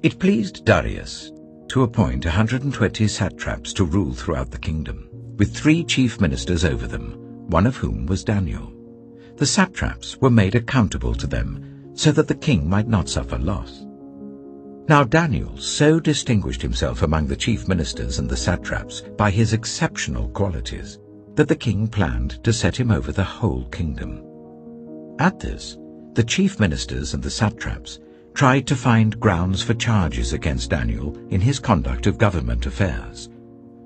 It pleased Darius to appoint 120 satraps to rule throughout the kingdom, with 3 chief ministers over them, one of whom was Daniel. The satraps were made accountable to them, so that the king might not suffer loss. Now Daniel so distinguished himself among the chief ministers and the satraps by his exceptional qualities, that the king planned to set him over the whole kingdom. At this, the chief ministers and the satraps tried to find grounds for charges against Daniel in his conduct of government affairs,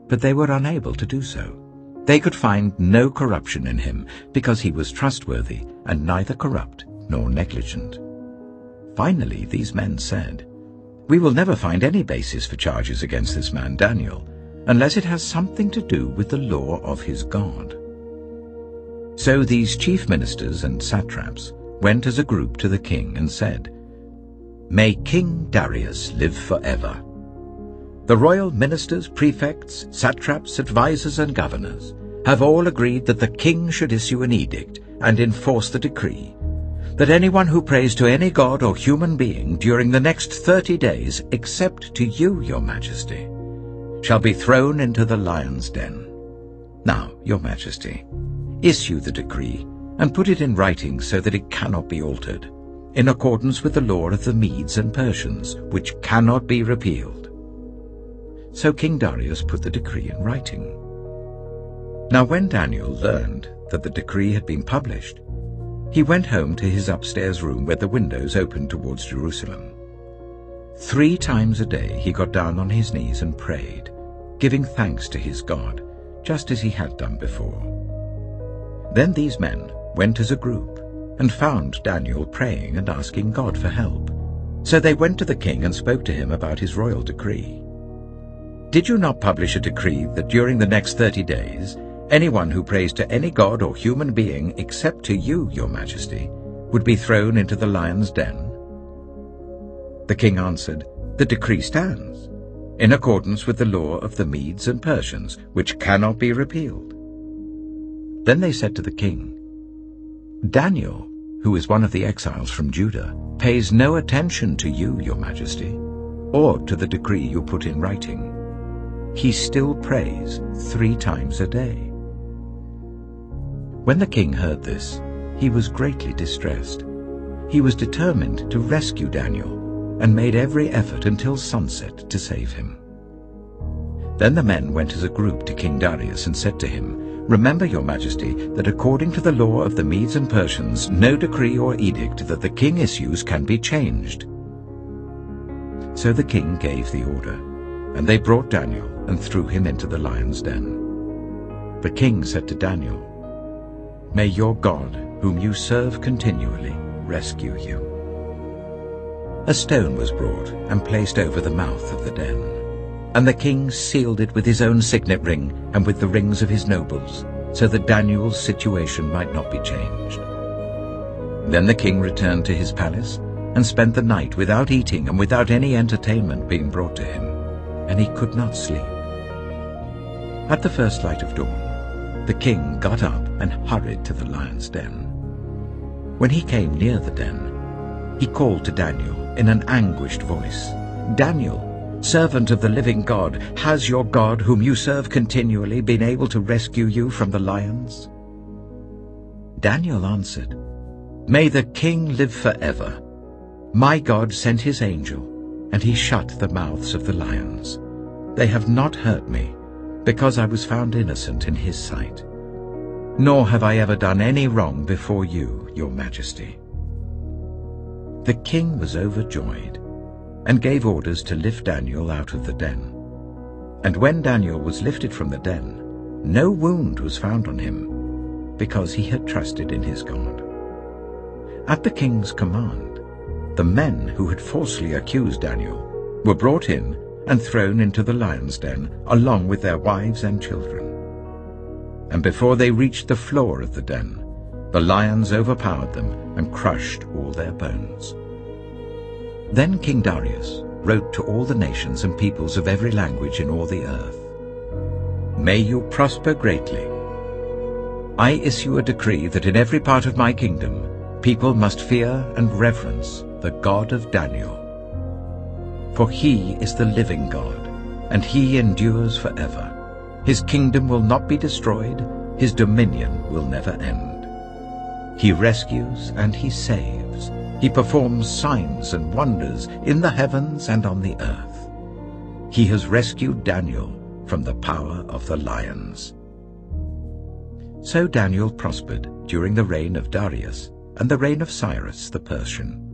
but they were unable to do so. They could find no corruption in him, because he was trustworthy and neither corrupt nor negligent. Finally, these men said, "We will never find any basis for charges against this man Daniel, unless it has something to do with the law of his God." So these chief ministers and satraps went as a group to the king and said, "May King Darius live forever. The royal ministers, prefects, satraps, advisers, and governors have all agreed that the king should issue an edict and enforce the decree that anyone who prays to any god or human being during the next 30 days, except to you, your majesty, shall be thrown into the lion's den. Now, your majesty, issue the decree and put it in writing so that it cannot be altered, in accordance with the law of the Medes and Persians, which cannot be repealed." So King Darius put the decree in writing. Now when Daniel learned that the decree had been published, he went home to his upstairs room where the windows opened towards Jerusalem. 3 times a day he got down on his knees and prayed, giving thanks to his God, just as he had done before. Then these men went as a group and found Daniel praying and asking God for help. So they went to the king and spoke to him about his royal decree. "Did you not publish a decree that during the next 30 days, anyone who prays to any god or human being except to you, your majesty, would be thrown into the lion's den?" The king answered, "The decree stands, in accordance with the law of the Medes and Persians, which cannot be repealed." Then they said to the king, "Daniel, who is one of the exiles from Judah, pays no attention to you, your majesty, or to the decree you put in writing. He still prays 3 times a day." When the king heard this, he was greatly distressed. He was determined to rescue Daniel and made every effort until sunset to save him. Then the men went as a group to King Darius and said to him, "Remember, your majesty, that according to the law of the Medes and Persians, no decree or edict that the king issues can be changed." So the king gave the order, and they brought Daniel and threw him into the lion's den. The king said to Daniel, "May your God, whom you serve continually, rescue you." A stone was brought and placed over the mouth of the den, and the king sealed it with his own signet ring and with the rings of his nobles, so that Daniel's situation might not be changed. Then the king returned to his palace and spent the night without eating and without any entertainment being brought to him, and he could not sleep. At the first light of dawn, the king got up and hurried to the lion's den. When he came near the den, he called to Daniel in an anguished voice, "Daniel, servant of the living God, has your God, whom you serve continually, been able to rescue you from the lions?" Daniel answered, "May the king live forever. My God sent his angel, and he shut the mouths of the lions. They have not hurt me, because I was found innocent in his sight. Nor have I ever done any wrong before you, your majesty." The king was overjoyed, and gave orders to lift Daniel out of the den. And when Daniel was lifted from the den, no wound was found on him, because he had trusted in his God. At the king's command, the men who had falsely accused Daniel were brought in and thrown into the lion's den, along with their wives and children. And before they reached the floor of the den, the lions overpowered them and crushed all their bones. Then King Darius wrote to all the nations and peoples of every language in all the earth, "May you prosper greatly. I issue a decree that in every part of my kingdom people must fear and reverence the God of Daniel. For he is the living God, and he endures forever. His kingdom will not be destroyed, his dominion will never end. He rescues and he saves. He performs signs and wonders in the heavens and on the earth. He has rescued Daniel from the power of the lions. So Daniel prospered during the reign of Darius and the reign of Cyrus the Persian.